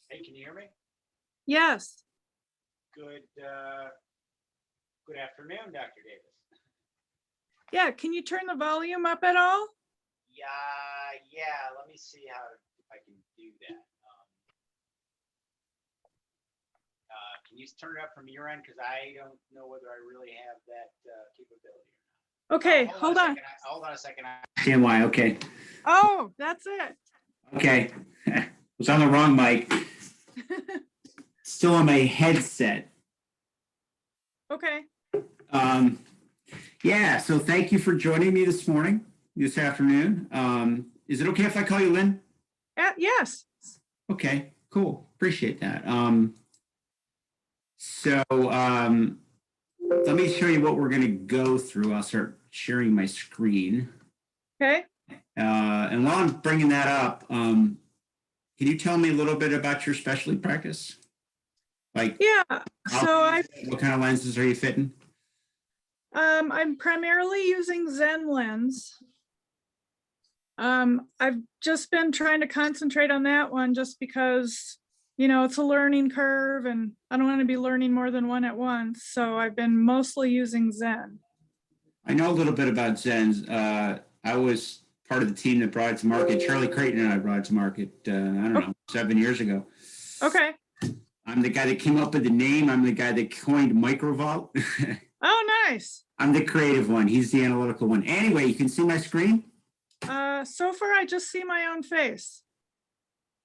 Hey, can you hear me? Yes. Good afternoon, Dr. Davis. Yeah. Can you turn the volume up at all? Yeah. Let me see if I can do that. Can you turn it up from your end? Because I don't know whether I really have that capability or not. Okay, hold on. Hold on a second. Understand why? Okay. Oh, that's it. Okay. I was on the wrong mic. Still on my headset. Okay. Yeah, so thank you for joining me this afternoon. Is it okay if I call you Lynn? Yes. Okay, cool. Appreciate that. Let me show you what we're going to go through. I'll start sharing my screen. Okay. And while I'm bringing that up, can you tell me a little bit about your specialty practice? Like, yeah, what kind of lenses are you fitting? I'm primarily using Zen lens. I've just been trying to concentrate on that one just because, it's a learning curve and I don't want to be learning more than one at once. So I've been mostly using Zen. I know a little bit about Zens. I was part of the team that brought it to market. Charlie Creighton and I brought it to market, I don't know, 7 years ago. Okay. I'm the guy that came up with the name. I'm the guy that coined microvault. Oh, nice. I'm the creative one. He's the analytical one. Anyway, you can see my screen? So far, I just see my own face.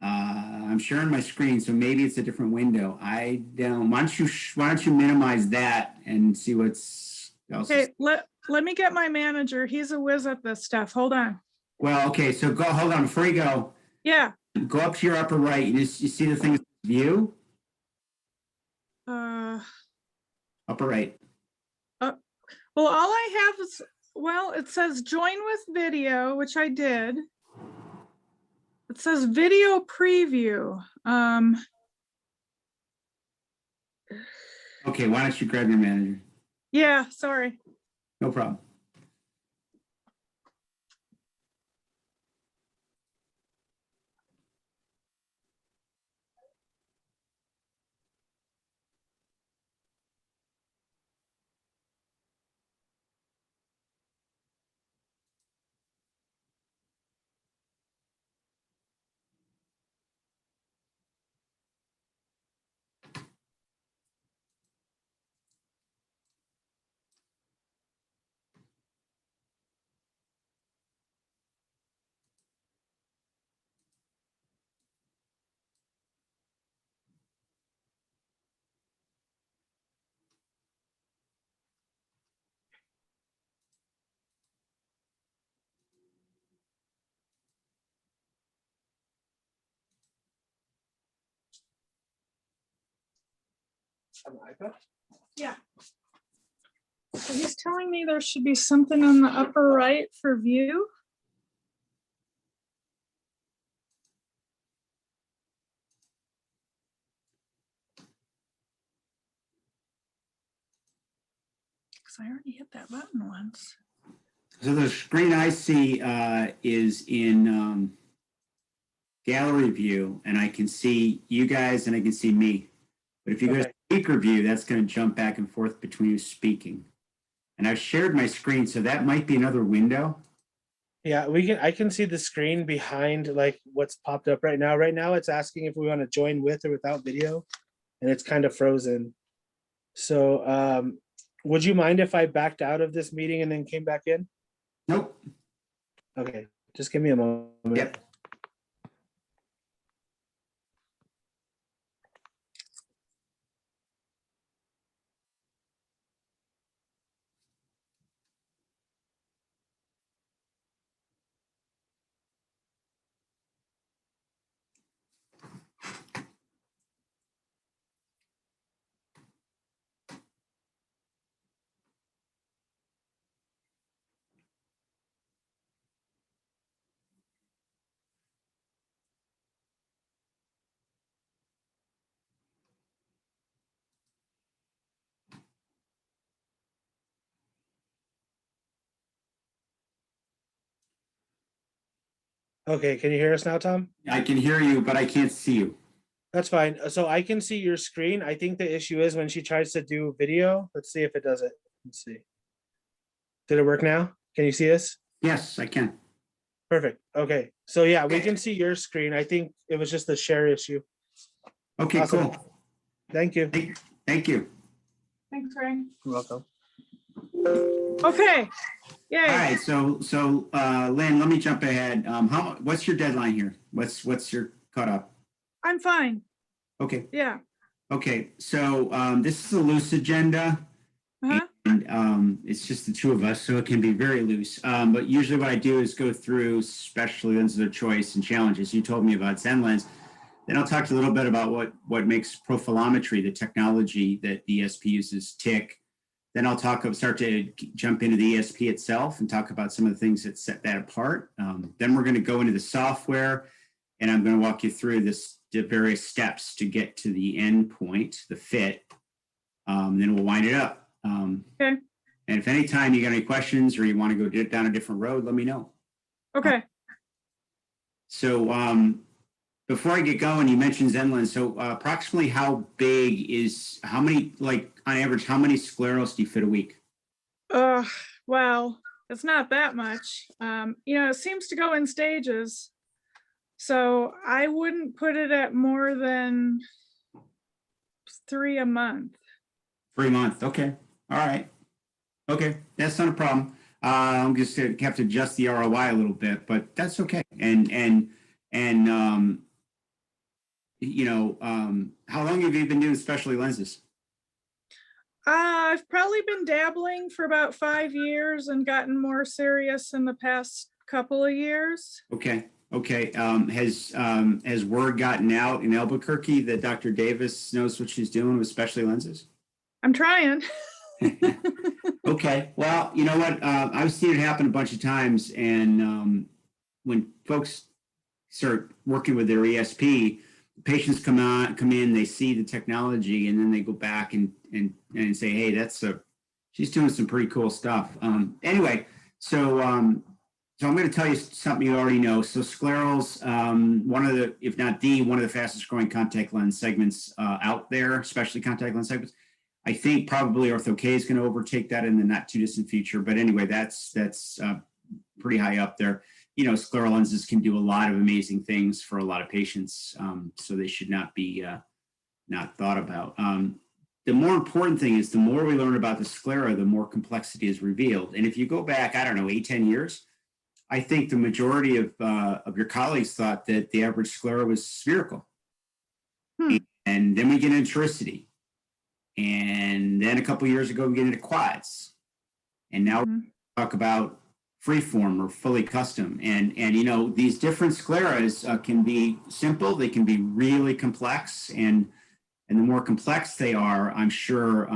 I'm sharing my screen, so maybe it's a different window. I don't. Why don't you minimize that and see what's else? Okay, let me get my manager. He's a whiz at this stuff. Hold on. Well, okay, so hold on before you go. Yeah. Go up to your upper right. You see the thing view? Upper right. Well, all I have is, it says join with video, which I did. It says video preview. Okay, why don't you grab your manager? Yeah, sorry. No problem. On the iPad? Yeah. So he's telling me there should be something on the upper right for view. Because I already hit that button once. So the screen I see is in gallery view, and I can see you guys and I can see me. But if you go to speaker view, that's going to jump back and forth between you speaking. And I've shared my screen, so that might be another window. Yeah, I can see the screen behind like what's popped up right now. Right now it's asking if we want to join with or without video, and it's kind of frozen. So would you mind if I backed out of this meeting and then came back in? Nope. Okay, just give me a moment. Yep. Okay, can you hear us now, Tom? I can hear you, but I can't see you. That's fine. So I can see your screen. I think the issue is when she tries to do video. Let's see if it does it. Let's see. Did it work now? Can you see us? Yes, I can. Perfect. Okay. So yeah, we can see your screen. I think it was just a share issue. Okay, Awesome. cool. Thank you. Thank you. Thanks, Ray. You're welcome. Okay, All yay. right, so Lynn, let me jump ahead. What's your deadline here? What's your cutoff? I'm fine. Okay, Yeah. okay. So this is a loose agenda, Uh-huh. and it's just the two of us, so it can be very loose. But usually, what I do is go through specialty lenses of choice and challenges. You told me about ZenLens. Then I'll talk to you a little bit about what makes profilometry, the technology that the ESP uses, tick. Then I'll start to jump into the ESP itself and talk about some of the things that set that apart. Then we're going to go into the software, and I'm going to walk you through the various steps to get to the end point, the fit. Then we'll wind it up. Okay. And if anytime you got any questions or you want to go down a different road, let me know. Okay. So before I get going, you mentioned ZenLens. So approximately how many, like on average, how many scleros do you fit a week? Well, it's not that much. It seems to go in stages. So I wouldn't put it at more than 3 a month. 3 months. Okay. All right. Okay. That's not a problem. I'm just going to have to adjust the ROI a little bit, but that's okay. How long have you been doing specialty lenses? I've probably been dabbling for about 5 years and gotten more serious in the past couple of years. Okay. Okay. Has word gotten out in Albuquerque that Dr. Davis knows what she's doing with specialty lenses? I'm trying. Okay. Well, you know what? I've seen it happen a bunch of times, and when folks start working with their ESP, patients come in, they see the technology, and then they go back and say, "Hey, she's doing some pretty cool stuff." Anyway, so I'm going to tell you something you already know. So sclerals, one of the, if not one of the fastest growing contact lens segments out there, especially contact lens segments. I think probably Ortho-K is going to overtake that in the not too distant future. But anyway, that's pretty high up there. Scleral lenses can do a lot of amazing things for a lot of patients, so they should not be not thought about. The more important thing is the more we learn about the sclera, the more complexity is revealed. And if you go back, I don't know, 8-10 years, I think the majority of your colleagues thought that the average sclera was spherical. And then we get into toricity. And then a couple of years ago, we get into quads. And now we talk about freeform or fully custom. And these different scleras can be simple. They can be really complex. And the more complex they are, I'm sure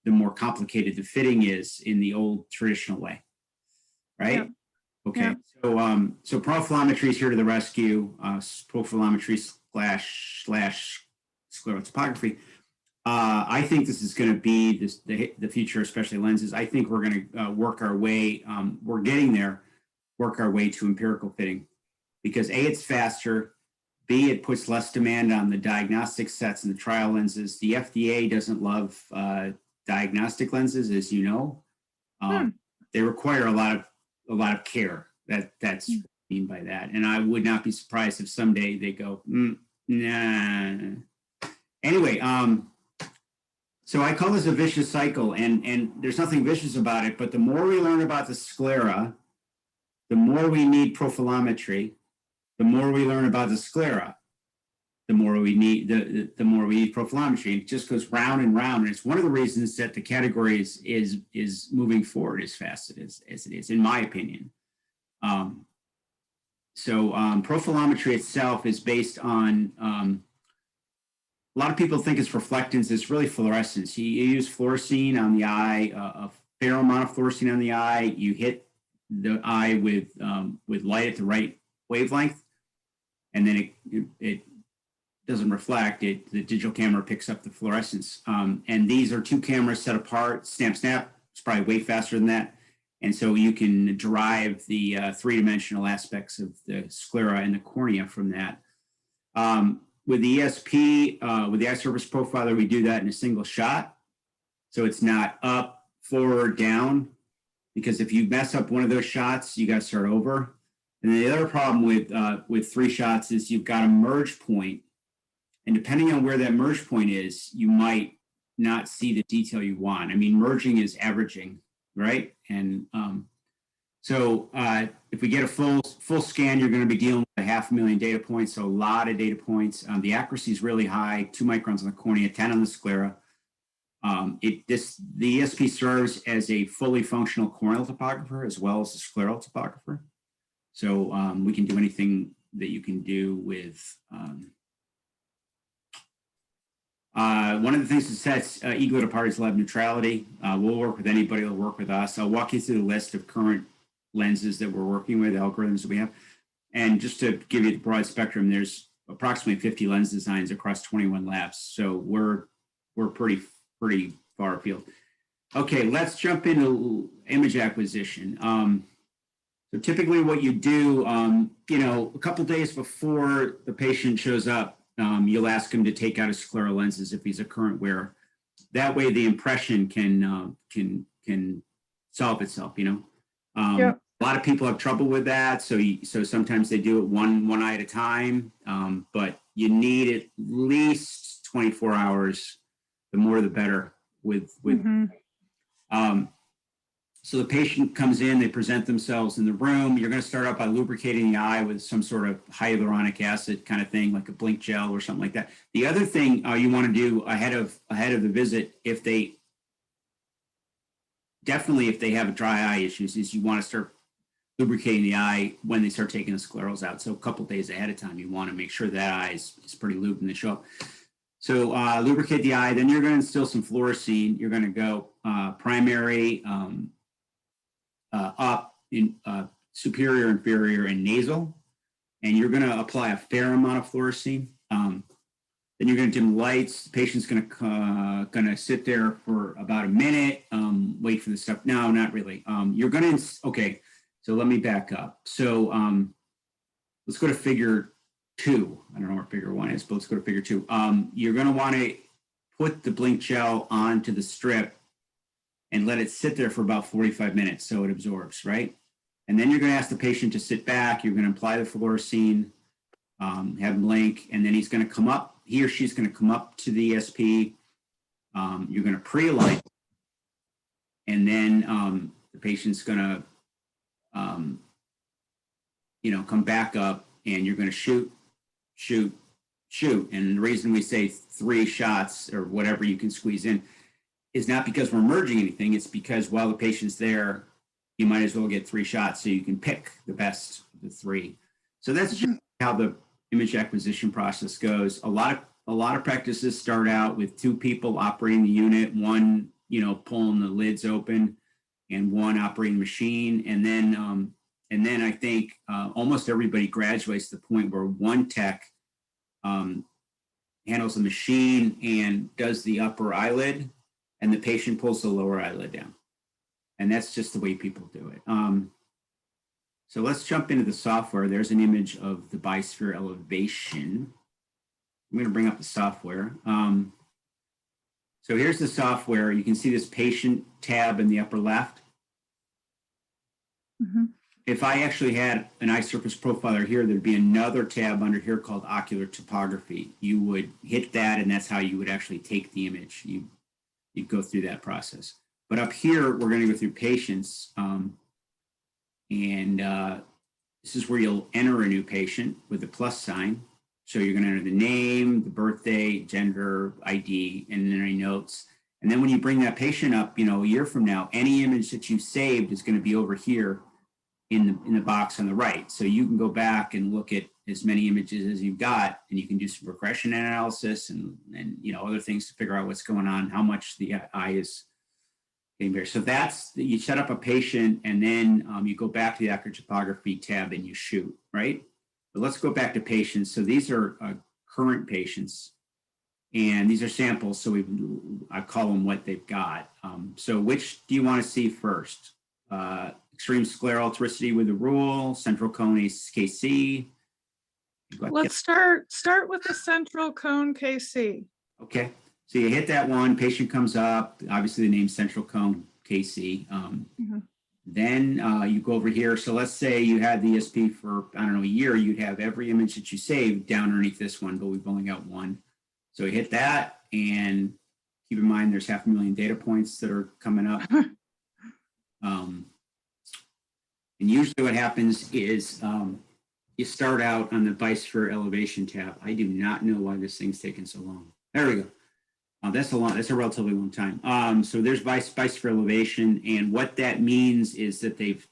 the more complicated the fitting is in the old traditional way. Right? Yep. Okay. Yep. So profilometry is here to the rescue. Profilometry slash sclerotopography. I think this is going to be the future, especially lenses. I think we're going to work our way. We're getting there. Work our way to empirical fitting, because A, it's faster. B, it puts less demand on the diagnostic sets and the trial lenses. The FDA doesn't love diagnostic lenses, as you know. They require a lot of care. That's what I mean by that. And I would not be surprised if someday they go, nah. Anyway, so I call this a vicious cycle, and there's nothing vicious about it, but the more we learn about the sclera, the more we need profilometry, the more we learn about the sclera, the more we need the more we need profilometry. It just goes round and round. And it's one of the reasons that the category is moving forward as fast as it is, in my opinion. Profilometry itself is based on a lot of people think it's reflectance. It's really fluorescence. You use fluorescein on the eye, a fair amount of fluorescein on the eye. You hit the eye with light at the right wavelength, and then it doesn't reflect. The digital camera picks up the fluorescence. And these are two cameras set apart. Snap. It's probably way faster than that. And so you can derive the three-dimensional aspects of the sclera and the cornea from that. With the ESP, with the eye surface profiler, we do that in a single shot. So it's not up, forward, down, because if you mess up one of those shots, you got to start over. And the other problem with 3 shots is you've got a merge point. And depending on where that merge point is, you might not see the detail you want. I mean, merging is averaging, right? And if we get a full scan, you're going to be dealing with 500,000 data points, so a lot of data points. The accuracy is really high, 2 microns on the cornea, 10 on the sclera. The ESP serves as a fully functional corneal topographer as well as a scleral topographer. So we can do anything that you can do with. One of the things that sets eGlit apart is lab neutrality. We'll work with anybody that'll work with us. I'll walk you through the list of current lenses that we're working with, algorithms that we have. And just to give you the broad spectrum, there's approximately 50 lens designs across 21 labs. So we're pretty far afield. Okay, let's jump into image acquisition. So typically what you do, a couple days before the patient shows up, you'll ask him to take out his scleral lenses if he's a current wearer. That way the impression can solve itself, Yep. A lot of people have trouble with that, so sometimes they do it one eye at a time, but you need at least 24 hours. The more, the better. So the patient comes in, they present themselves in the room. You're going to start out by lubricating the eye with some sort of hyaluronic acid kind of thing, like a blink gel or something like that. The other thing you want to do ahead of the visit, if they have dry eye issues, is you want to start lubricating the eye when they start taking the sclerals out. So a couple days ahead of time, you want to make sure that eye is pretty lubed when they show up. So lubricate the eye. Then you're going to instill some fluorescein. You're going to go primary, up, in superior, inferior, and nasal. And you're going to apply a fair amount of fluorescein. Then you're going to dim lights. The patient's going to sit there for about a minute, wait for the stuff. No, not really. You're going to, okay, so let me back up. So let's go to figure 2. I don't know where figure 1 is, but let's go to figure 2. You're going to want to put the blink gel onto the strip and let it sit there for about 45 minutes so it absorbs, right? And then you're going to ask the patient to sit back. You're going to apply the fluorescein, have him blink, and then he's going to come up. He or she's going to come up to the ESP. You're going to pre-align, and then the patient's going to, come back up, and you're going to shoot. And the reason we say 3 shots or whatever you can squeeze in is not because we're merging anything. It's because while the patient's there, you might as well get 3 shots so you can pick the best of the 3. So that's just how the image acquisition process goes. A lot of practices start out with 2 people operating the unit, one pulling the lids open, and one operating the machine, and then I think almost everybody graduates to the point where one tech handles the machine and does the upper eyelid, and the patient pulls the lower eyelid down. And that's just the way people do it. So let's jump into the software. There's an image of the bisphere elevation. I'm going to bring up the software. So here's the software. You can see this patient tab in the upper left. Mhm. If I actually had an eye surface profiler here, there'd be another tab under here called ocular topography. You would hit that, and that's how you would actually take the image. You'd go through that process. But up here, we're going to go through patients. And this is where you'll enter a new patient with a plus sign. So you're going to enter the name, the birthday, gender, ID, and then any notes. And then when you bring that patient up, you know, a year from now, any image that you saved is going to be over here in the box on the right. So you can go back and look at as many images as you've got, and you can do some regression analysis and you know, other things to figure out what's going on, how much the eye is getting better. So that's, you set up a patient, and then you go back to the acrotypography tab and you shoot, right? But let's go back to patients. So these are current patients, and these are samples. So I call them what they've got. So which do you want to see first? Extreme scleral altericity with the rule, central cone KC. Let's start with the central cone KC. Okay, so you hit that one, patient comes up, obviously the name central cone KC. Then you go over here. So let's say you had the ESP for, I don't know, a year, you'd have every image that you saved down underneath this one, but we've only got one. So you hit that, and keep in mind there's 500,000 data points that are coming up. And usually what happens is you start out on the Bisphere elevation tab. I do not know why this thing's taking so long. There we go. That's a relatively long time. So there's Bisphere elevation, and what that means is that they've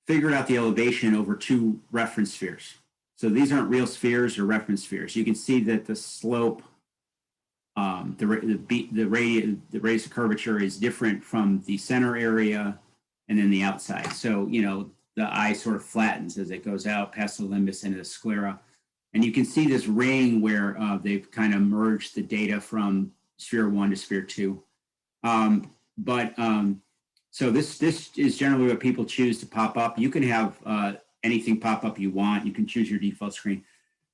figured out the elevation over two reference spheres. So these aren't real spheres or reference spheres. You can see that the slope, the radius of curvature is different from the center area and then the outside. So, you know, the eye sort of flattens as it goes out past the limbus into the sclera. And you can see this ring where they've kind of merged the data from sphere 1 to sphere 2. So this is generally what people choose to pop up. You can have anything pop up you want. You can choose your default screen.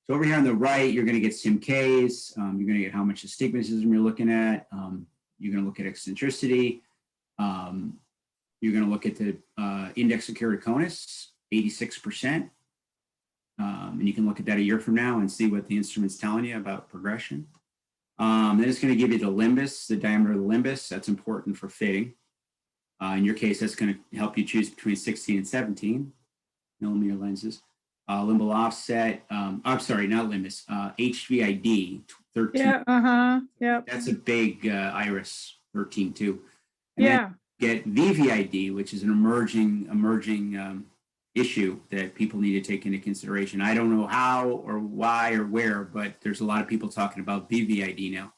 So over here on the right, you're going to get SIMKs. You're going to get how much astigmatism you're looking at. You're going to look at eccentricity. You're going to look at the index of keratoconus, 86%. And you can look at that a year from now and see what the instrument's telling you about progression. Then it's going to give you the limbus, the diameter of the limbus. That's important for fitting. In your case, that's going to help you choose between 16 and 17 millimeter lenses. Limbal offset, I'm sorry, not limbus, HVID, 13. Yeah, yep. That's a big iris, 13 too. And yeah. Then get VVID, which is an emerging issue that people need to take into consideration. I don't know how or why or where, but there's a lot of people talking about VVID now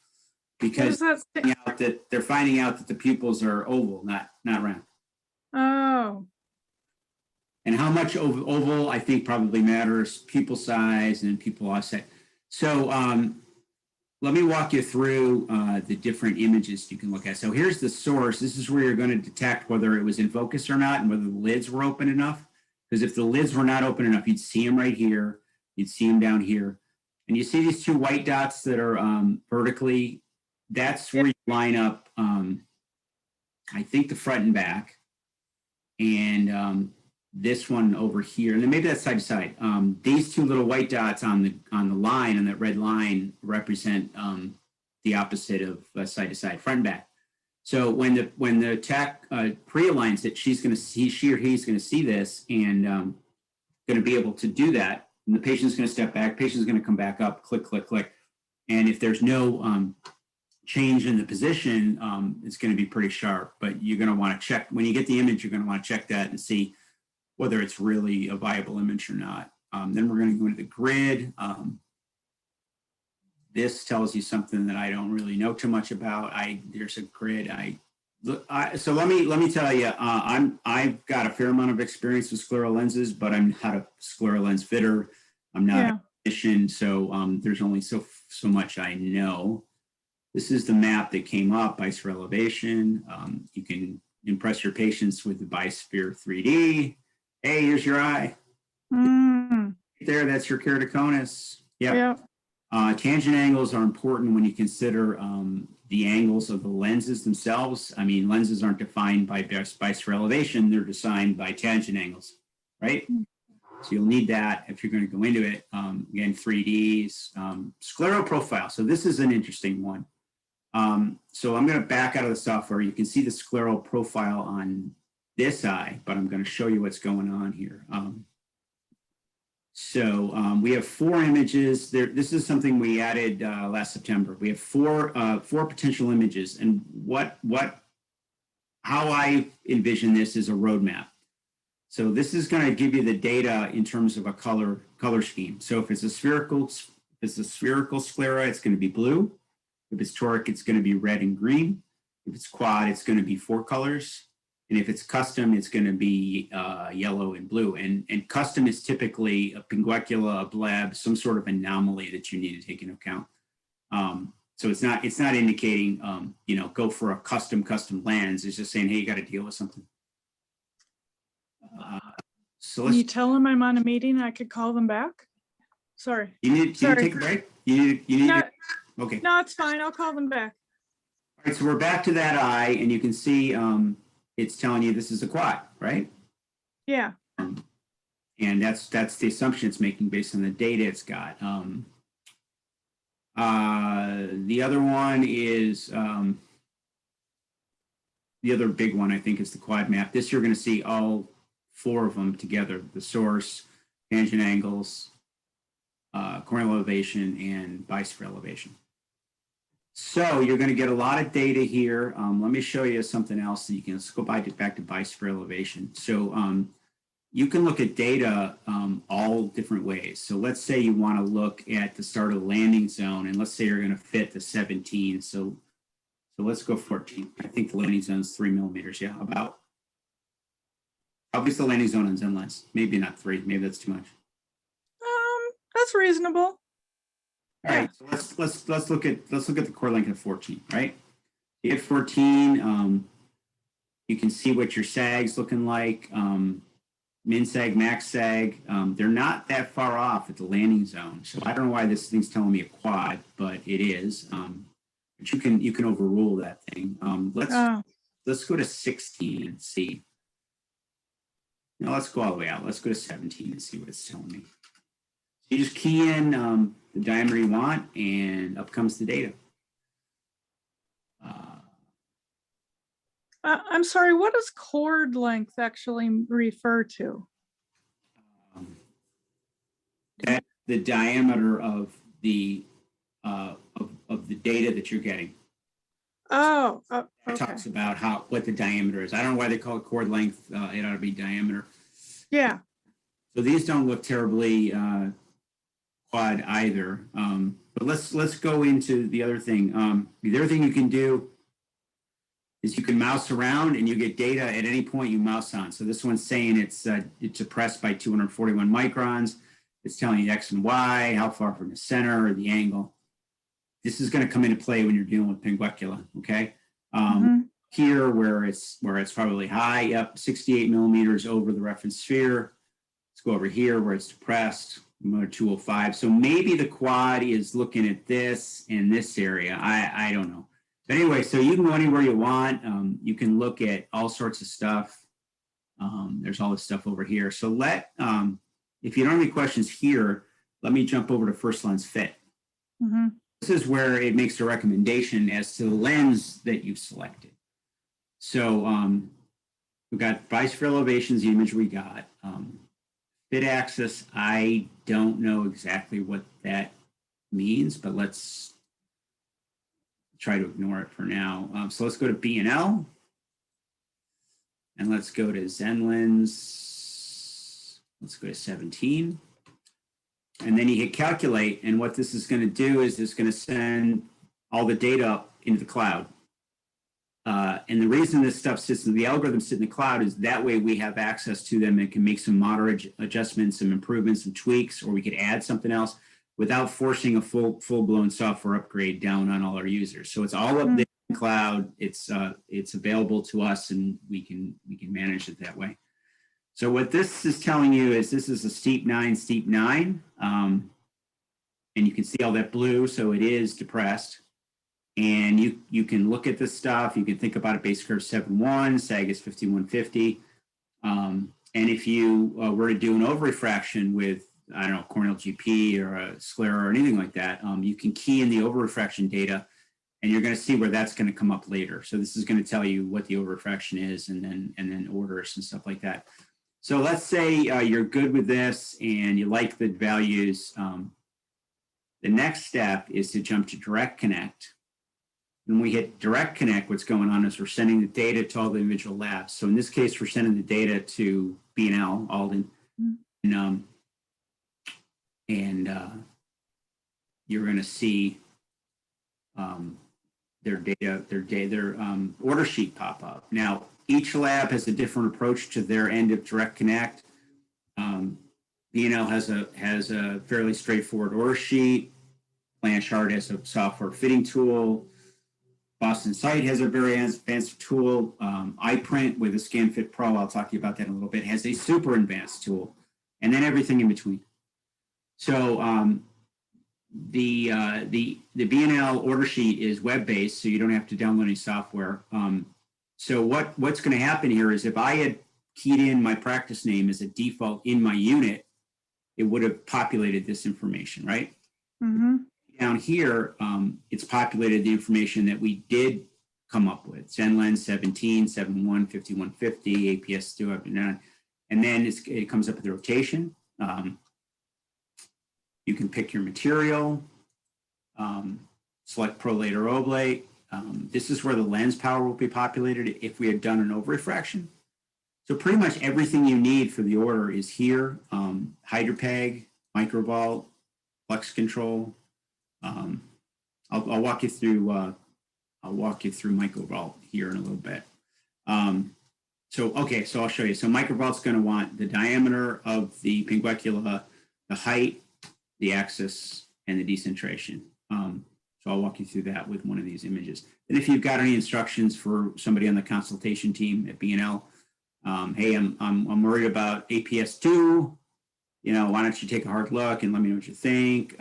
because they're finding out that the pupils are oval, not round. Oh. And how much oval, I think, probably matters, pupil size and pupil offset. So let me walk you through the different images you can look at. So here's the source. This is where you're going to detect whether it was in focus or not and whether the lids were open enough. Because if the lids were not open enough, you'd see them right here. You'd see them down here. And you see these two white dots that are vertically, that's where you line up, I think, the front and back. And this one over here, and then maybe that's side to side. These two little white dots on the line, on that red line, represent the opposite of side to side, front and back. So when the tech pre-aligns it, she or he's going to see this and going to be able to do that. And the patient's going to step back. Patient's going to come back up. Click, click, click. And if there's no change in the position, it's going to be pretty sharp. But you're going to want to check when you get the image. You're going to want to check that and see whether it's really a viable image or not. Then we're going to go into the grid. This tells you something that I don't really know too much about. There's a grid. So let me tell you, I've got a fair amount of experience with scleral lenses, but I'm not a scleral lens fitter. I'm not a clinician, so there's only so much I know. This is the map that came up, Bisphere elevation. You can impress your patients with the Bisphere 3D. Hey, here's your eye. Right there, that's your keratoconus. Yep. Tangent angles are important when you consider the angles of the lenses themselves. I mean, lenses aren't defined by Bisphere elevation, they're designed by tangent angles, right? So you'll need that if you're going to go into it. Again, 3Ds, scleral profile. So this is an interesting one. So I'm going to back out of the software. You can see the scleral profile on this eye, but I'm going to show you what's going on here. We have 4 images. This is something we added last September. We have four potential images, and how I envision this is a roadmap. So this is going to give you the data in terms of a color scheme. So if it's a spherical sclera, it's going to be blue. If it's toric, it's going to be red and green. If it's quad, it's going to be 4 colors. And if it's custom, it's going to be yellow and blue. And custom is typically a pinguecula, a bleb, some sort of anomaly that you need to take into account. So it's not indicating, go for a custom lens. It's just saying, hey, you got to deal with something. So Can you tell them I'm on a meeting? I could call them back. Sorry. You need to take a break? You need No, okay. no, it's fine. I'll call them back. All right, so we're back to that eye, and you can see it's telling you this is a quad, right? Yeah. And that's the assumption it's making based on the data it's got. The other one is the other big one, I think, is the quad map. This you're going to see all 4 of them together: the source, tangent angles, corneal elevation, and bisphere elevation. So you're going to get a lot of data here. Let me show you something else that you can. Let's go back to bisphere elevation. So you can look at data all different ways. So let's say you want to look at the start of the landing zone, and let's say you're going to fit the 17. So let's go 14. I think the landing zone is 3 millimeters. Yeah, about. Obviously, the landing zone on Zen lens. Maybe not 3. Maybe that's too much. That's reasonable. All right, so let's look at the core length of 14, right? You hit 14, you can see what your sag's looking like, min sag, max sag. They're not that far off at the landing zone. So I don't know why this thing's telling me a quad, but it is. But you can overrule that thing. Let's go to 16 and see. No, let's go all the way out. Let's go to 17 and see what it's telling me. You just key in the diameter you want, and up comes the data. I'm sorry, what does chord length actually refer to? That's the diameter of the data that you're getting. Oh, It okay. talks about what the diameter is. I don't know why they call it chord length. It ought to be diameter. Yeah. So these don't look terribly quad either. But let's go into the other thing. The other thing you can do is you can mouse around and you get data at any point you mouse on. So this one's saying it's depressed by 241 microns. It's telling you X and Y, how far from the center or the angle. This is going to come into play when you're dealing with pinguecula, okay? Here, where it's probably high, up 68 millimeters over the reference sphere. Let's go over here where it's depressed, 205. So maybe the quad is looking at this and this area. I don't know. But anyway, so you can go anywhere you want. You can look at all sorts of stuff. There's all this stuff over here. So if you don't have any questions here, let me jump over to First Lens Fit. This is where it makes a recommendation as to the lens that you've selected. So we've got bisphere elevations, the image we got. Fit axis, I don't know exactly what that means, but let's try to ignore it for now. So let's go to B&L. And let's go to Zen lens. Let's go to 17. And then you hit calculate. And what this is going to do is it's going to send all the data up into the cloud. And the reason this stuff sits in the algorithm sit in the cloud is that way we have access to them and can make some moderate adjustments, some improvements, some tweaks, or we could add something else without forcing a full-blown software upgrade down on all our users. So it's all up there in the cloud. It's available to us, and we can manage it that way. So what this is telling you is this is a steep 9, and you can see all that blue. So it is depressed. And you can look at this stuff. You can think about it. Base curve 7.1, sag is 5150. And if you were to do an overrefraction with, I don't know, corneal GP or a sclera or anything like that, you can key in the overrefraction data And you're going to see where that's going to come up later. So this is going to tell you what the over-refraction is and then orders and stuff like that. So let's say you're good with this and you like the values. The next step is to jump to Direct Connect. When we hit Direct Connect, what's going on is we're sending the data to all the individual labs. So in this case, we're sending the data to B&L, Alden. And you're going to see their order sheet pop up. Now, each lab has a different approach to their end of Direct Connect. B&L has a fairly straightforward order sheet. Blanchard has a software fitting tool. Boston Site has a very advanced tool. iPrint with a ScanFit Pro, I'll talk to you about that in a little bit, has a super advanced tool, and then everything in between. So the B&L order sheet is web-based, so you don't have to download any software. So what's going to happen here is if I had keyed in my practice name as a default in my unit, it would have populated this information, right? Mm-hmm. Down here, it's populated the information that we did come up with. ZenLens 17, 71, 5150, APS 2, and then it comes up with the rotation. You can pick your material, select prolate or oblate. This is where the lens power will be populated if we had done an over-refraction. So pretty much everything you need for the order is here. Hydropeg, microvault, flux control. I'll walk you through microvault here in a little bit. So I'll show you. So microvault's going to want the diameter of the pinguecula, the height, the axis, and the decentration. So I'll walk you through that with one of these images. And if you've got any instructions for somebody on the consultation team at B&L, hey, I'm worried about APS2. Why don't you take a hard look and let me know what you think,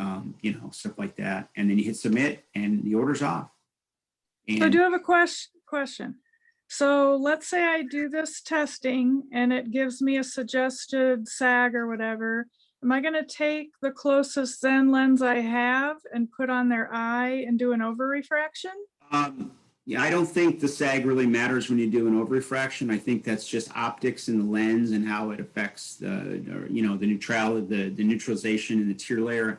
stuff like that. And then you hit submit and the order's off. And So I do have a question. So let's say I do this testing and it gives me a suggested SAG or whatever. Am I going to take the closest Zen lens I have and put on their eye and do an over refraction? Yeah, I don't think the SAG really matters when you do an over refraction. I think that's just optics in the lens and how it affects the neutrality, the neutralization in the tear layer.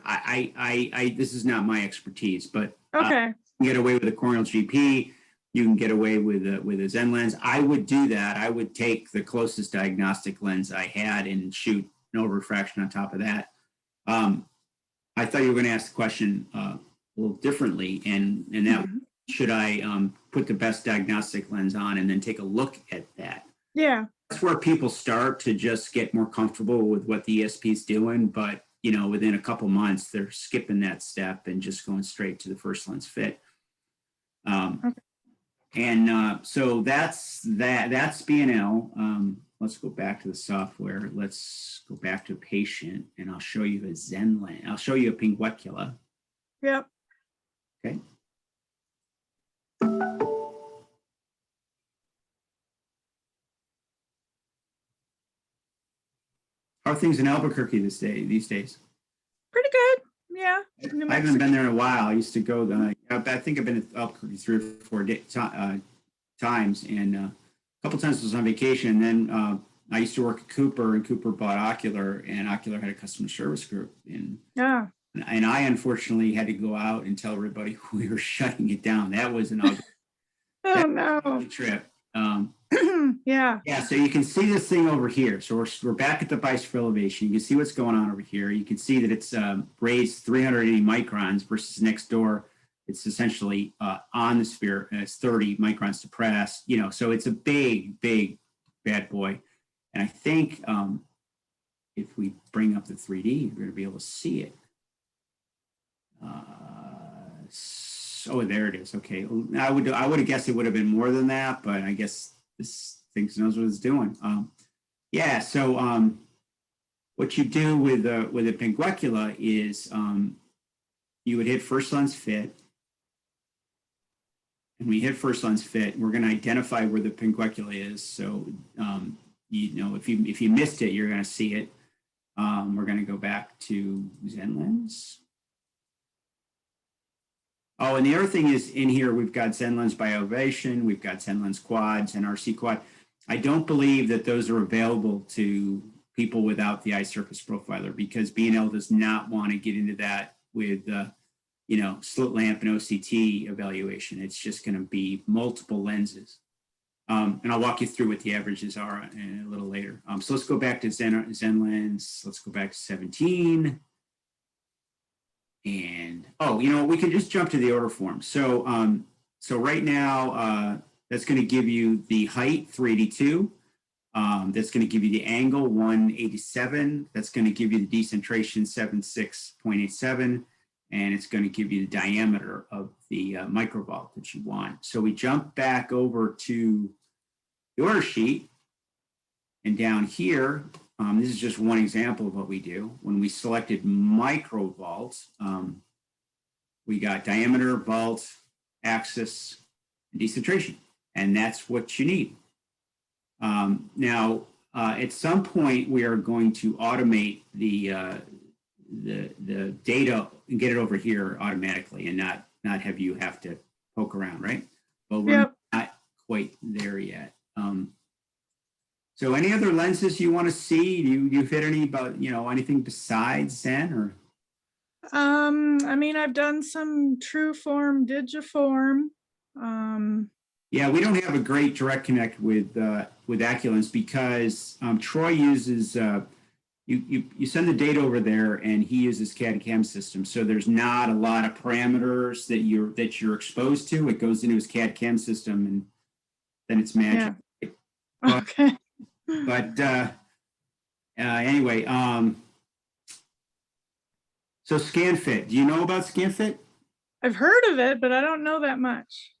This is not my expertise, but Okay. you can get away with a corneal GP. You can get away with a Zen lens. I would do that. I would take the closest diagnostic lens I had and shoot an over refraction on top of that. I thought you were going to ask the question a little differently, and that. Should I put the best diagnostic lens on and then take a look at that? Yeah. That's where people start to just get more comfortable with what the ESP is doing. But, within a couple months, they're skipping that step and just going straight to the first lens fit. Okay. And so that's that. That's B&L. Let's go back to the software. Let's go back to patient, and I'll show you a Zen lens. I'll show you a pinguecula. Yep. Okay. How are things in Albuquerque these days? Pretty good. Yeah. I haven't been there in a while. I used to go. I think I've been at Albuquerque 3 or 4 times, and a couple times I was on vacation. And then I used to work at Cooper, and Cooper bought Ocular, and Ocular had a customer service group. And I unfortunately had to go out and tell everybody we were shutting it down. That was an ugly trip. Yeah. So you can see this thing over here. So we're back at the bisphere elevation. You can see what's going on over here. You can see that it's raised 380 microns versus next door. It's essentially on the sphere, and it's 30 microns depressed. So it's a big bad boy. And I think if we bring up the 3D, you're going to be able to see it. There it is. Okay, I would have guessed it would have been more than that, but I guess this thing knows what it's doing. So what you do with a pinguecula is you would hit first lens fit, and when you hit first lens fit, we're going to identify where the pinguecula is. So if you missed it, you're going to see it. We're going to go back to Zen lens. Oh, and the other thing is in here, we've got ZenLens by Ovation, we've got ZenLens quads and RC quad. I don't believe that those are available to people without the eye surface profiler because B&L does not want to get into that with, slit lamp and OCT evaluation. It's just going to be multiple lenses. And I'll walk you through what the averages are a little later. So let's go back to ZenLens. Let's go back to 17. And, we can just jump to the order form. So right now, that's going to give you the height, 382. That's going to give you the angle, 187. That's going to give you the decentration, 76.87. And it's going to give you the diameter of the microvolt that you want. So we jump back over to the order sheet. And down here, this is just one example of what we do. When we selected microvolt, we got diameter, volt, axis, and decentration. And that's what you need. Now, at some point, we are going to automate the data and get it over here automatically and not have you have to poke around, right? But we're not quite there yet. So any other lenses you want to see? You've hit any about, anything besides Zen or? I mean, I've done some true form, digiform. Yeah, we don't have a great direct connect with Aculens because Troy uses, you send the data over there and he uses CAD/CAM system. So there's not a lot of parameters that you're exposed to. It goes into his CAD/CAM system and then it's magic. Yeah. Okay. But anyway, so ScanFit. Do you know about ScanFit? I've heard of it, but I don't know that much.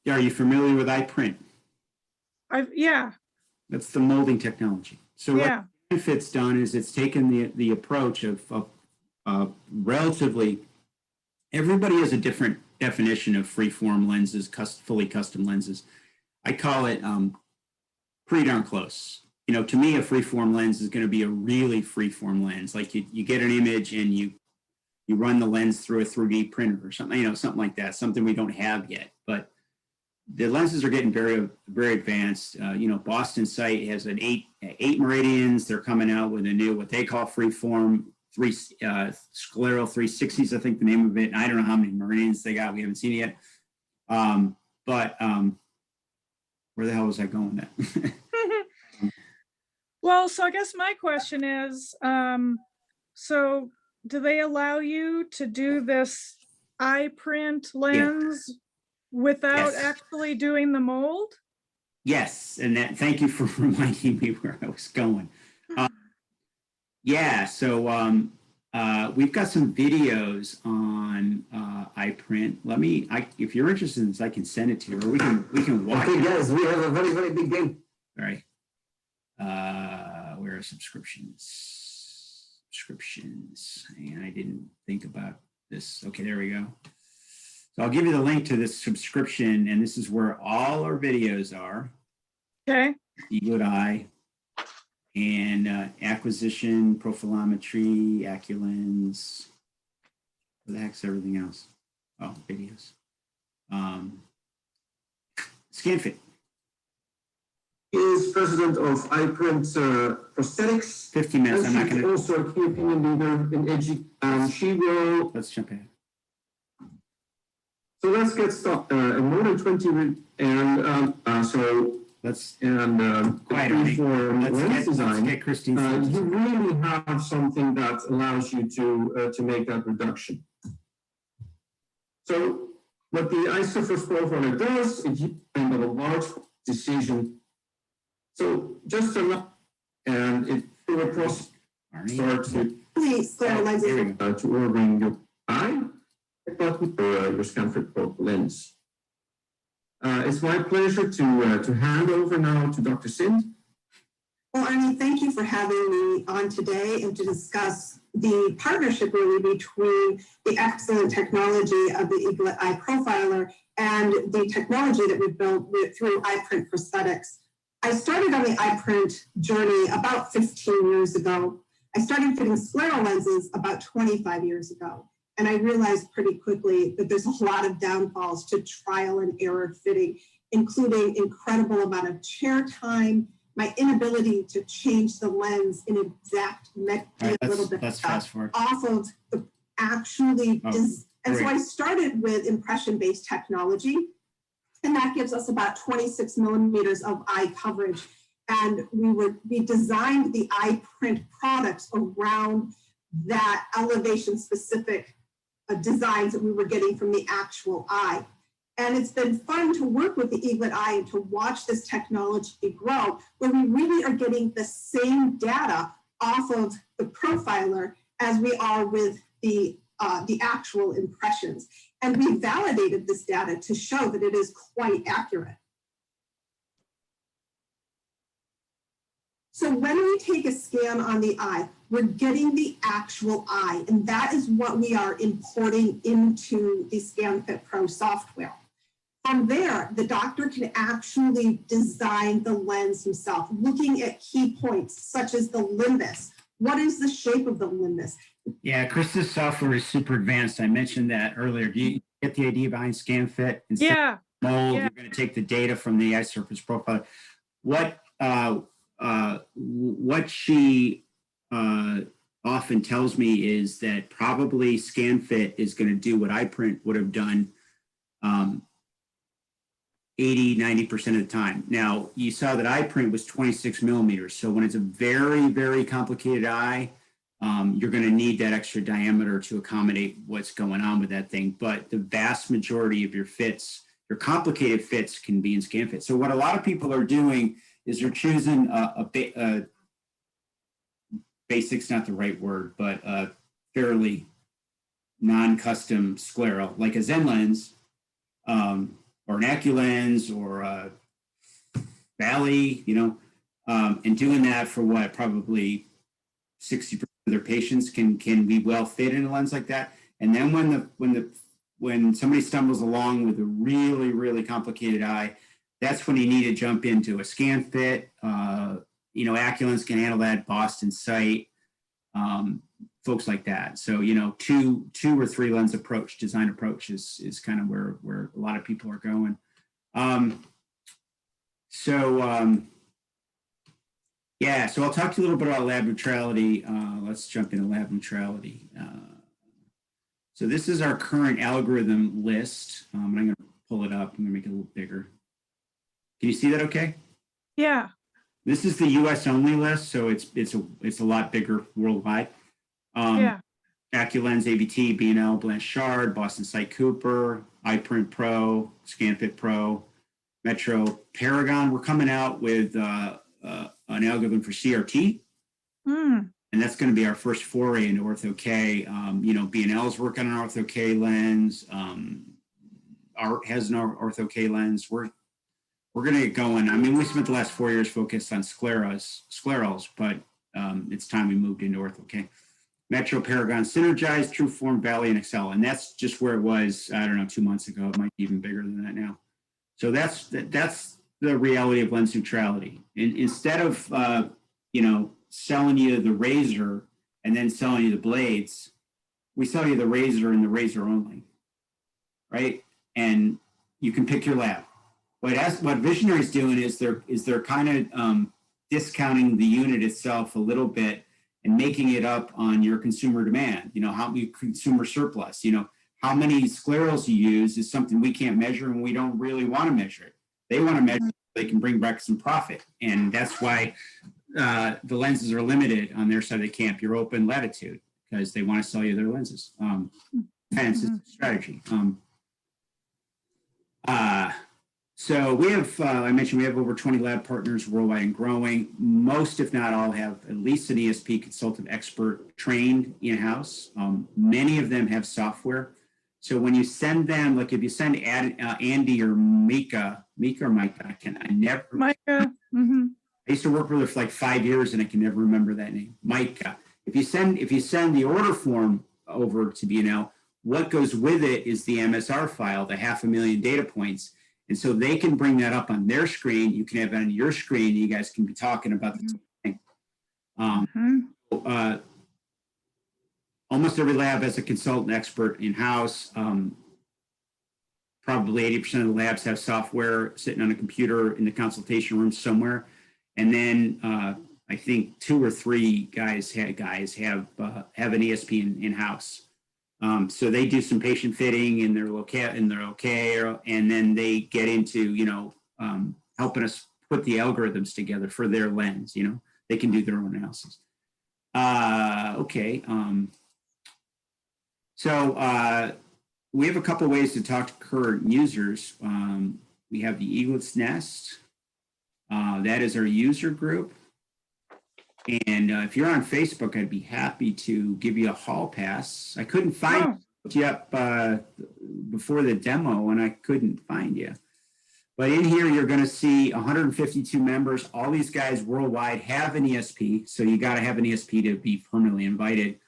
Are you familiar with iPrint? Yeah. That's the molding technology. So yeah. what ScanFit's done is it's taken the approach of relatively, everybody has a different definition of freeform lenses, fully custom lenses. I call it pretty darn close. To me, a freeform lens is going to be a really freeform lens. Like you get an image and you run the lens through a 3D printer or something, something like that, something we don't have yet. But the lenses are getting very, very advanced. Boston site has an eight meridians. They're coming out with a new, what they call freeform, scleral 360s, I think the name of it. And I don't know how many meridians they got. We haven't seen it yet. But where the hell was I going with that? Well, so I guess my question is, so do they allow you to do this iPrint lens without actually doing the mold? Yes, and thank you for reminding me where I was going. So we've got some videos on iPrint. If you're interested in this, I can send it to you, or we can watch it. Yes, we have a very, very big game. All right. Where are subscriptions? And I didn't think about this. Okay, there we go. So I'll give you the link to this subscription, and this is where all our videos are. Okay. Good Eye and acquisition, profilometry, Aculens. What the heck's everything else? Oh, videos. ScanFit. He is president of iPrint Prosthetics. 15 minutes. I'm not She's going to. also a key opinion leader in Edgy, and she will. Let's jump ahead. So let's get started. More than 20 Let's quiet for lens design. Let's get Christine. You really have something that allows you to make that reduction. So what the eye surface profiler does, it gives kind of a large decision. So just enough, and it will process starts with to ordering your eye, but with your ScanFit Pro lens. It's my pleasure to hand over now to Dr. Sind. Well, Arnie, thank you for having me on today and to discuss the partnership really between the excellent technology of the Eaglet Eye Profiler and the technology that we've built through iPrint Prosthetics. I started on the iPrint journey about 15 years ago. I started fitting scleral lenses about 25 years ago. And I realized pretty quickly that there's a lot of downfalls to trial and error fitting, including incredible amount of chair time, my inability to change the lens in exact Let's fast forward. off of the actually and so I started with impression-based technology, and that gives us about 26 millimeters of eye coverage. And we designed the eye print products around that elevation specific designs that we were getting from the actual eye. And it's been fun to work with the Eaglet Eye and to watch this technology grow, where we really are getting the same data off of the profiler as we are with the actual impressions. And we validated this data to show that it is quite accurate. So when we take a scan on the eye, we're getting the actual eye, and that is what we are importing into the ScanFit Pro software. From there, the doctor can actually design the lens himself, looking at key points such as the limbus. What is the shape of the limbus? Yeah, Krista's software is super advanced. I mentioned that earlier. Do you get the idea behind ScanFit? Yeah. Mold, Yeah. You're going to take the data from the eye surface profile. What she often tells me is that probably ScanFit is going to do what iPrint would have done 80–90% of the time. Now, you saw that iPrint was 26 millimeters. So when it's a very, very complicated eye, you're going to need that extra diameter to accommodate what's going on with that thing. But the vast majority of your fits, your complicated fits, can be in ScanFit. So what a lot of people are doing is they're choosing basic's not the right word, but a fairly non-custom scleral, like a Zen lens, or an AccuLens, or a Valley, and doing that for what, probably 60% of their patients can be well fit in a lens like that. And then when somebody stumbles along with a really, really complicated eye, that's when you need to jump into a ScanFit. AccuLens can handle that, Boston Sight, folks like that. So, 2 or 3 lens approach, design approach is kind of where a lot of people are going. So I'll talk to you a little bit about lab neutrality. Let's jump into lab neutrality. So this is our current algorithm list. I'm going to pull it up. I'm going to make it a little bigger. Can you see that okay? Yeah. This is the US only list, so it's a lot bigger worldwide. Yeah. AccuLens, ABT, B&L, Blanchard, Boston Sight Cooper, iPrint Pro, ScanFit Pro, Metro, Paragon. We're coming out with an algorithm for CRT. And that's going to be our first foray into Ortho-K. B&L's working on an Ortho-K lens. Art has an Ortho-K lens. We're going to get going. I mean, we spent the last 4 years focused on sclerals, but it's time we moved into Ortho-K. Metro, Paragon, Synergize, Trueform, Valley, and Excel. And that's just where it was, 2 months ago. It might be even bigger than that now. So that's the reality of lens neutrality. And instead of, selling you the razor and then selling you the blades, we sell you the razor and the razor only, right? And you can pick your lab. What Visionary's doing is they're kind of discounting the unit itself a little bit and making it up on your consumer demand. How many consumer surplus, how many sclerals you use is something we can't measure, and we don't really want to measure it. They want to measure it so they can bring back some profit. And that's why the lenses are limited on their side of the camp. You're open latitude because they want to sell you their lenses. Hence, it's a strategy. So we have, I mentioned we have over 20 lab partners worldwide and growing. Most, if not all, have at least an ESP consultant expert trained in-house. Many of them have software. So when you send them, like if you send Andy or Micah, Micah. I used to work with her for like 5 years and I can never remember that name. Micah. If you send the order form over to B&L, what goes with it is the MSR file, the 500,000 data points. And so they can bring that up on their screen. You can have it on your screen. You guys can be talking about the same thing. almost every lab has a consultant expert in-house. Probably 80% of the labs have software sitting on a computer in the consultation room somewhere. And then I think 2 or 3 guys have an ESP in-house. So they do some patient fitting and they're okay, and then they get into, helping us put the algorithms together for their lens, they can do their own analysis. Okay. So we have a couple ways to talk to current users. We have the Eaglet's Nest. That is our user group. And if you're on Facebook, I'd be happy to give you a hall pass. I couldn't find you up before the demo, and I couldn't find you. But in here, you're going to see 152 members. All these guys worldwide have an ESP, so you got to have an ESP to be permanently invited.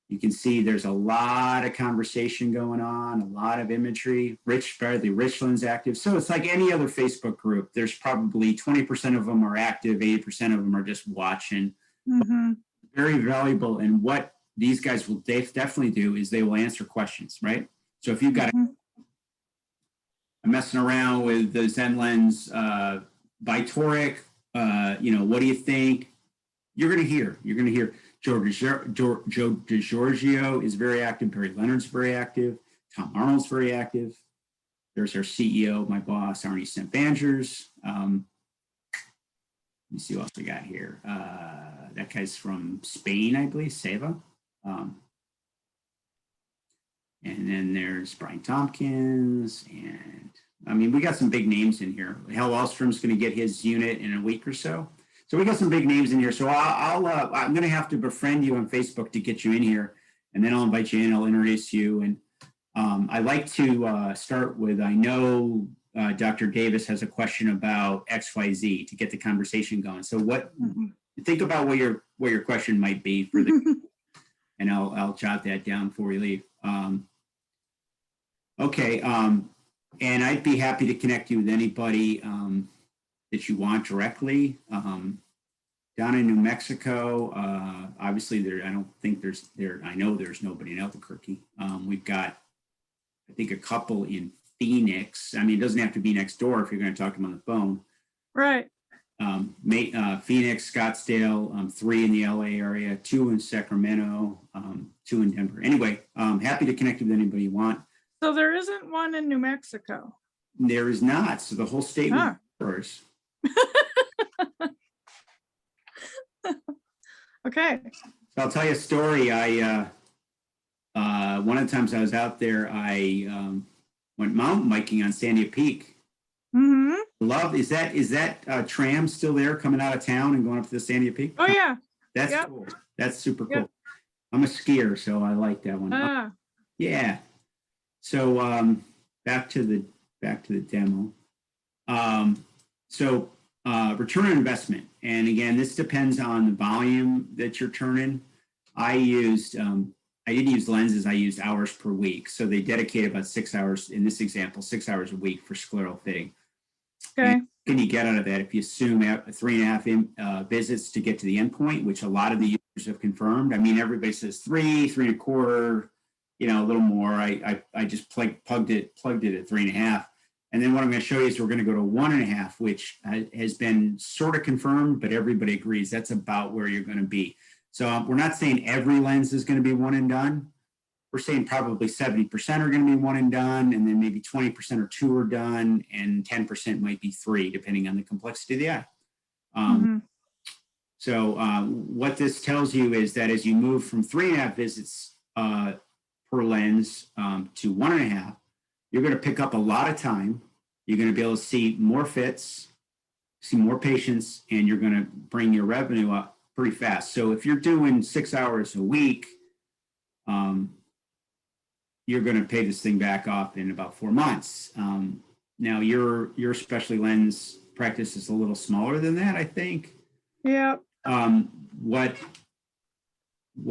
You can see there's a lot of conversation going on, a lot of imagery. Bradley Richland's active. So it's like any other Facebook group. There's probably 20% of them are active, 80% of them are just watching. Mm-hmm. Very valuable. And what these guys will definitely do is they will answer questions, right? So if you've got Mm-hmm. I'm messing around with the Zen Lens by Toric, what do you think? You're going to hear. Joe DiGiorgio is very active. Barry Leonard's very active. Tom Arnold's very active. There's our CEO, my boss, Arnie St. Bangers. Let me see what else we got here. That guy's from Spain, I believe, Seva. And then there's Brian Tompkins. And we got some big names in here. Hal Wallstrom's going to get his unit in a week or so. So we got some big names in here. So I'm going to have to befriend you on Facebook to get you in here, and then I'll invite you in. I'll introduce you. And I like to start with, I know Dr. Davis has a question about XYZ to get the conversation going. So think about what your question might be for the, and I'll jot that down before we leave. Okay. And I'd be happy to connect you with anybody that you want directly. Down in New Mexico, obviously I know there's nobody in Albuquerque. We've got, I think, a couple in Phoenix. It doesn't have to be next door if you're going to talk to them on the phone. Right. Phoenix, Scottsdale, 3 in the LA area, 2 in Sacramento, 2 in Denver. Anyway, happy to connect with anybody you want. So there isn't one in New Mexico. There is not. So the whole state was yours. Okay. So I'll tell you a story. One of the times I was out there, I went mountain biking on Sandia Peak. Mm-hmm. Is that tram still there coming out of town and going up to the Sandia Peak? Oh yeah. That's cool. That's super cool. I'm a skier, so I like that one. Yeah. So back to the demo. So return on investment. And again, this depends on the volume that you're turning. I didn't use lenses, I used hours per week. So they dedicate about 6 hours, in this example, 6 hours a week for scleral fitting. Okay. And what can you get out of that if you assume 3.5 visits to get to the endpoint, which a lot of the users have confirmed? Everybody says 3, 3.25, a little more. I just plugged it at 3.5. And then what I'm going to show you is we're going to go to 1.5, which has been sort of confirmed, but everybody agrees that's about where you're going to be. So we're not saying every lens is going to be one and done. We're saying probably 70% are going to be one and done, and then maybe 20% or 2 are done, and 10% might be 3, depending on the complexity of the eye. So what this tells you is that as you move from 3.5 visits per lens to 1.5, you're going to pick up a lot of time. You're going to be able to see more fits, see more patients, and you're going to bring your revenue up pretty fast. So if you're doing 6 hours a week, you're going to pay this thing back off in about 4 months. Now your specialty lens practice is a little smaller than that, I think. Yeah. What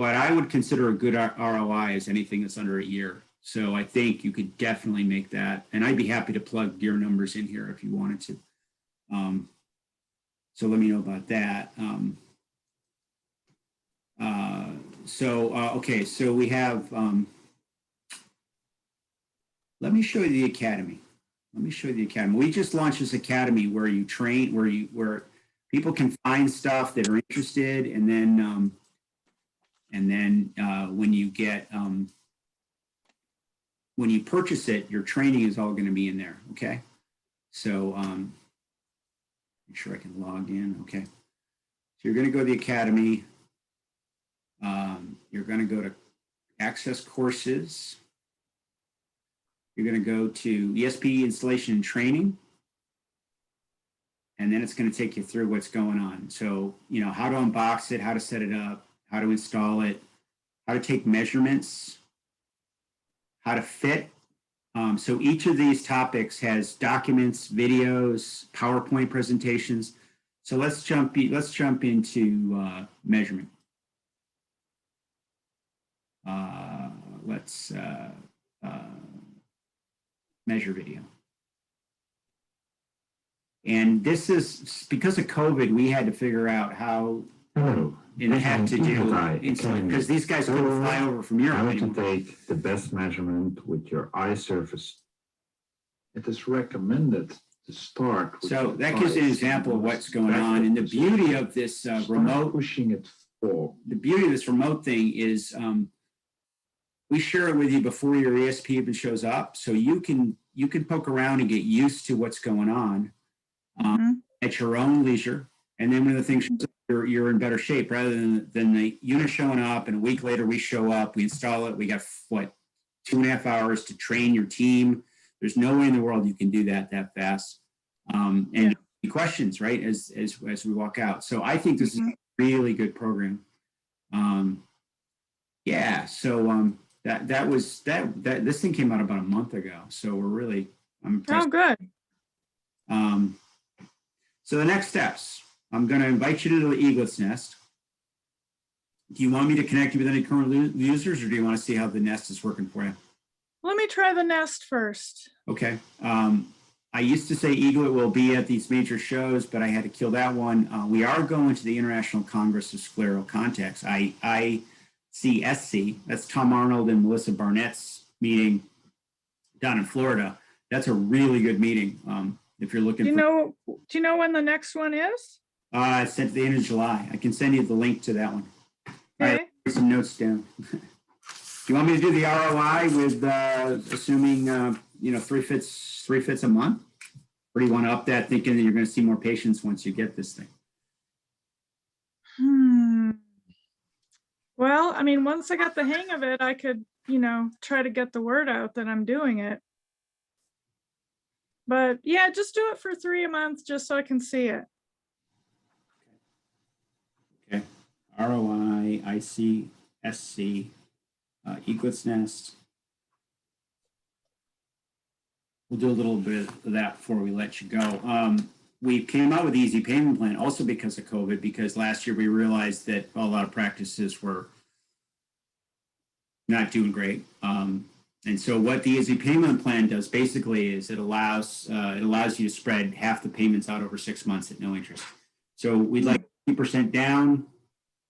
I would consider a good ROI is anything that's under a year. So I think you could definitely make that. And I'd be happy to plug your numbers in here if you wanted to. So let me know about that. Okay, so we have, let me show you the academy. Let me show you the academy. We just launched this academy where you train, where people can find stuff that are interested, and then when you get, when you purchase it, your training is all going to be in there. Okay. So, make sure I can log in. Okay. So you're going to go to the academy. You're going to go to access courses. You're going to go to ESP installation and training. And then it's going to take you through what's going on. So, you know, how to unbox it, how to set it up, how to install it, how to take measurements, how to fit. So each of these topics has documents, videos, PowerPoint presentations. So let's jump into measurement. Let's measure video. And this is because of COVID, we had to figure out how it had to do because these guys couldn't fly over from Europe How anymore. to take the best measurement with your eye surface. It is recommended to start. With So your that gives you an eyes example of most what's going on. And the beauty of this Start remote, pushing it forward. the beauty of this remote thing is we share it with you before your ESP even shows up, so you can poke around and get used to what's going on at your own leisure. And then when the thing shows up, you're in better shape rather than the unit showing up and a week later we show up, we install it, we got what, 2.5 hours to train your team. There's no way in the world you can do that fast. And questions, right, as we walk out. So I think this is a really good program. That was this thing came out about a month ago. So we're really, I'm impressed. Oh, good. So the next steps, I'm going to invite you to the Eaglets Nest. Do you want me to connect you with any current users, or do you want to see how the Nest is working for you? Let me try the Nest first. Okay. I used to say Eaglet will be at these major shows, but I had to kill that one. We are going to the International Congress of Scleral Contacts, ICSC. That's Tom Arnold and Melissa Barnett's meeting down in Florida. That's a really good meeting. If you're looking Do you know when the next one is? It's at the end of July. I can send you the link to that one. All right, write some notes down. Do you want me to do the ROI with assuming 3 fits a month? Or do you want to up that thinking that you're going to see more patients once you get this thing? Well, I mean, once I got the hang of it, I could, try to get the word out that I'm doing it. But yeah, just do it for 3 a month just so I can see it. Okay. ROI, ICSC, Eaglets Nest. We'll do a little bit of that before we let you go. We came out with the easy payment plan also because of COVID, because last year we realized that a lot of practices were not doing great. And so what the easy payment plan does basically is it allows you to spread half the payments out over 6 months at no interest. So we'd like 50% down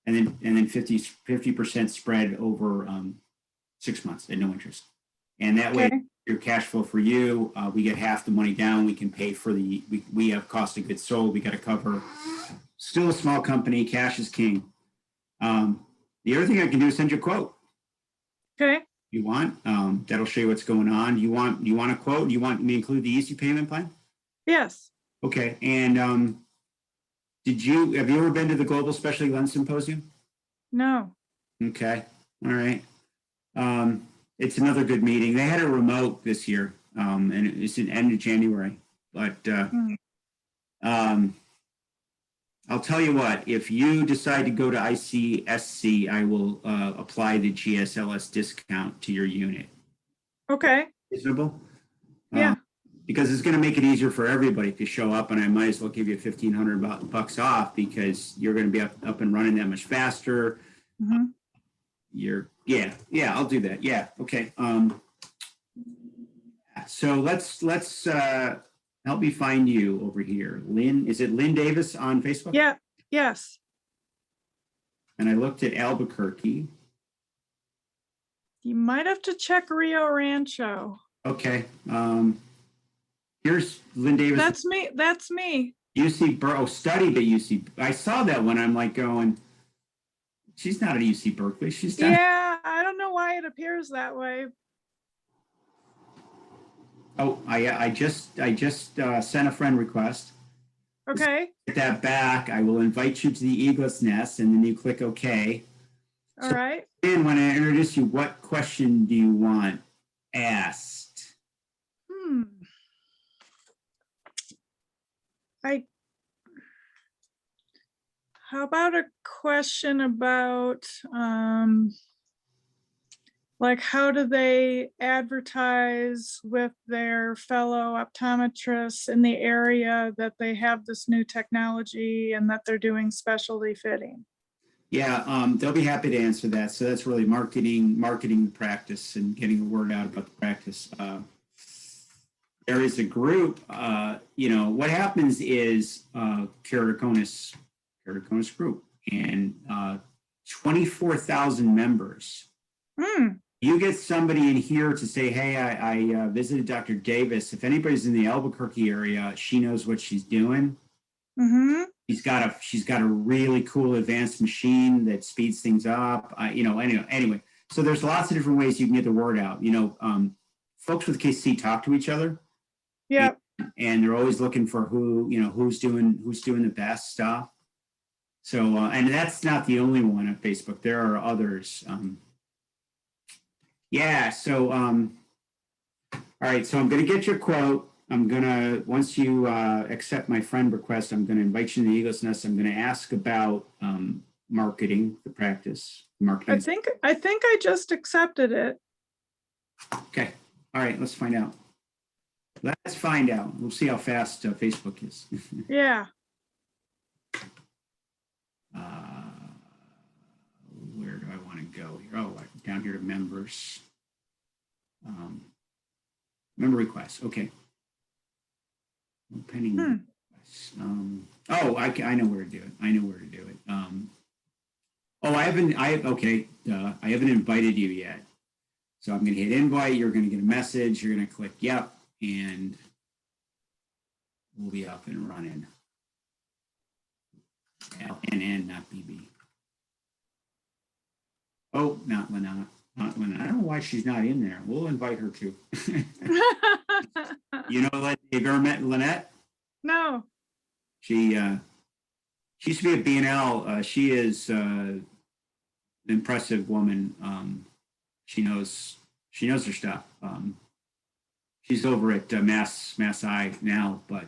and then 50% spread over 6 months at no interest. And that way your cash flow for you, we get half the money down. We can pay for we have cost of goods sold. We got to cover. Still a small company. Cash is king. The other thing I can do is send you a quote. Okay. You want that'll show you what's going on. Do you want a quote? Do you want me to include the easy payment plan? Yes. Okay. And have you ever been to the Global Specialty Lens Symposium? No. Okay. All right. It's another good meeting. They had a remote this year, and it's the end of January. But I'll tell you what, if you decide to go to ICSC, I will apply the GSLS discount to your unit. Okay. Reasonable? Yeah. Because it's going to make it easier for everybody if you show up, and I might as well give you $1,500 off because you're going to be up and running that much faster. I'll do that. Yeah. Okay. So let's help me find you over here. Lynn, is it Lynn Davis on Facebook? Yeah. Yes. And I looked at Albuquerque. You might have to check Rio Rancho. Okay. Here's Lynn Davis. That's me. UC studied at UC. I saw that one. I'm like going, she's not at UC Berkeley. She's done. Yeah, I don't know why it appears that way. Oh, I just sent a friend request. Okay, Get that back. I will invite you to the Eaglet's Nest, and then you click OK. all right. And when I introduce you, what question do you want asked? How about a question about like how do they advertise with their fellow optometrists in the area that they have this new technology and that they're doing specialty fitting? Yeah, they'll be happy to answer that. So that's really marketing the practice and getting the word out about the practice. There is a group, what happens is keratoconus group and 24,000 members. You get somebody in here to say, hey, I visited Dr. Davis. If anybody's in the Albuquerque area, she knows what she's doing. She's got a really cool advanced machine that speeds things up. Anyway, so there's lots of different ways you can get the word out. Folks with KC talk to each other. Yeah. And they're always looking for who's doing the best stuff. So, and that's not the only one on Facebook. There are others. All right. So I'm going to get your quote. Once you accept my friend request, I'm going to invite you to the Eagle's Nest. I'm going to ask about marketing, the practice. Marketing. I think I just accepted it. Okay. All right. Let's find out. We'll see how fast Facebook is. Yeah. Where do I want to go here? Oh, down here to members. Member requests. Okay. Pending requests. I know where to do it. I haven't invited you yet. So I'm going to hit invite. You're going to get a message. You're going to click yep. And we'll be up and running. LNN, not BB. Oh, not Lynette. I don't know why she's not in there. We'll invite her too. You've ever met Lynette? No. She used to be at B&L. She is an impressive woman. She knows her stuff. She's over at Mass Eye now, but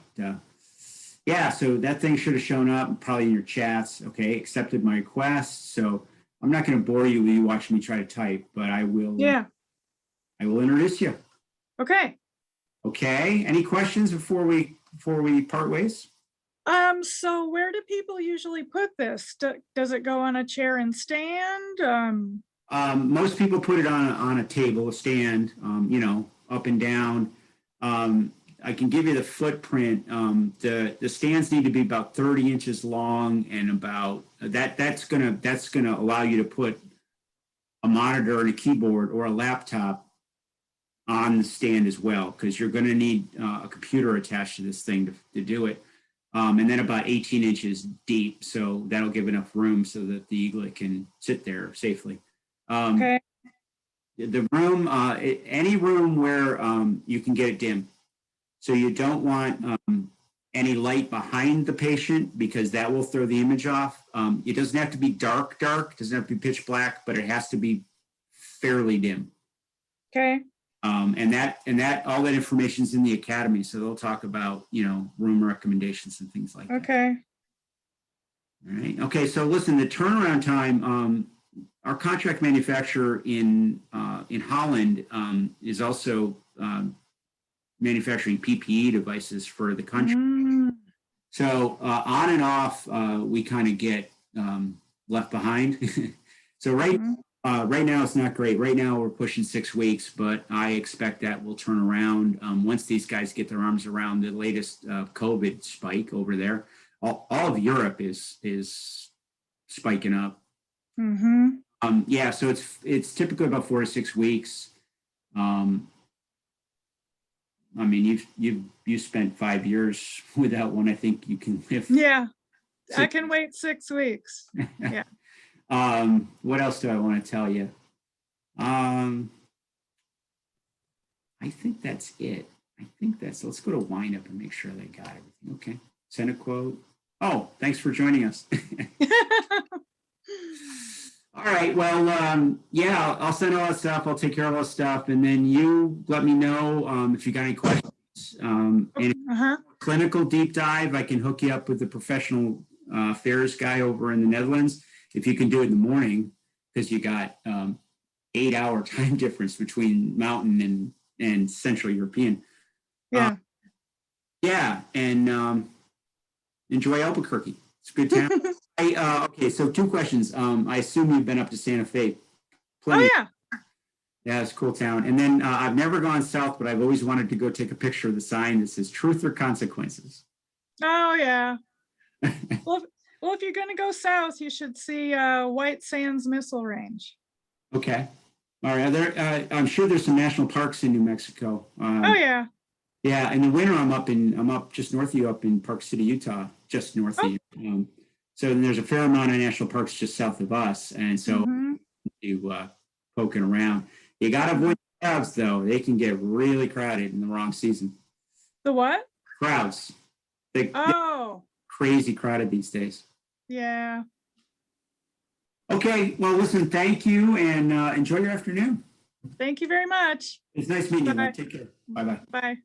so that thing should have shown up probably in your chats. Okay, accepted my request. So I'm not going to bore you with you watching me try to type, but I will. Yeah. I will introduce you. Okay. Okay. Any questions before we part ways? So where do people usually put this? Does it go on a chair and stand? Most people put it on a table, a stand, up and down. I can give you the footprint. The stands need to be about 30 inches long, and about that's gonna allow you to put a monitor and a keyboard or a laptop on the stand as well, because you're going to need a computer attached to this thing to do it. And then about 18 inches deep, so that'll give enough room so that the eaglet can sit there safely. Okay. The room, any room where you can get it dim. So you don't want any light behind the patient, because that will throw the image off. It doesn't have to be dark. It doesn't have to be pitch black, but it has to be fairly dim. Okay. And that all that information is in the academy. So they'll talk about, room recommendations and things like that. Okay. All right. Okay. So listen, the turnaround time, our contract manufacturer in Holland is also manufacturing PPE devices for the country. So on and off, we kind of get left behind. So right now it's not great. Right now we're pushing 6 weeks, but I expect that will turn around once these guys get their arms around the latest COVID spike over there. All of Europe is spiking up. Yeah, so it's typically about 4 to 6 weeks. I mean, you've spent 5 years without one. I think you can live. Yeah, I 6 can wait 6 weeks. What else do I want to tell you? I think that's it. Let's go to wind up and make sure they got everything. Okay. Send a quote. Oh, thanks for joining us. All right. Well, yeah, I'll send all that stuff. I'll take care of all that stuff. And then you let me know if you got any questions. Any clinical deep dive, I can hook you up with the professional affairs guy over in the Netherlands. If you can do it in the morning, because you got 8-hour time difference between Mountain and Central European. Yeah. Yeah. And enjoy Albuquerque. It's a good town. Okay, so 2 questions. I assume you've been up to Santa Fe. Plenty. Oh, yeah. Yeah, it's a cool town. And then I've never gone south, but I've always wanted to go take a picture of the sign that says "Truth or Consequences." Oh, yeah. Well, if you're going to go south, you should see White Sands Missile Range. Okay. All right. I'm sure there's some national parks in New Mexico. Oh, yeah. Yeah, in the winter I'm up just north of you, up in Park City, Utah, just north of you. So there's a fair amount of national parks just south of us, and so you poking around. You got to avoid crowds, though. They can get really crowded in the wrong season. The what? Crowds. They're crazy crowded these days. Yeah. Okay, well, listen, thank you, and enjoy your afternoon. Thank you very much. It's nice meeting you. Bye. Take care. Bye-bye. Bye.